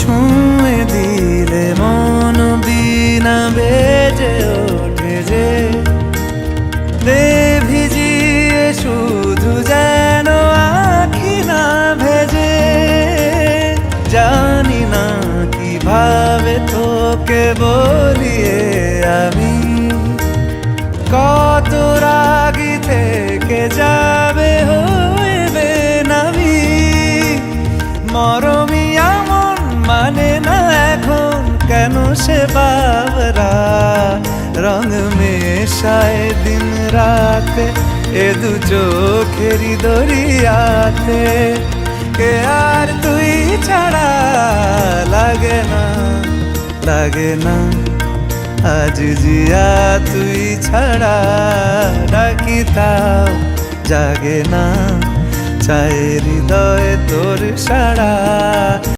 ছুঁয়ে দিলে মন বিনা বেজে ওঠে যে দে ভিজিয়ে শুধু যেন আখি না ভেজে। জানি না কিভাবে তোকে বলিয়ে আমি কত রাগি থেকে যাবে হইবে নামি। মরমি এমন মানে না এখন কেন সে বাবরা রং মেশায় দিন রাতে এ দু চোখেরি দরিয়াতে। কে আর তুই ছাড়া লাগে না লাগে না আজ জিয়া তুই ছাড়া ডাকি তাও জাগে না চায় হৃদয় তোর সাড়া।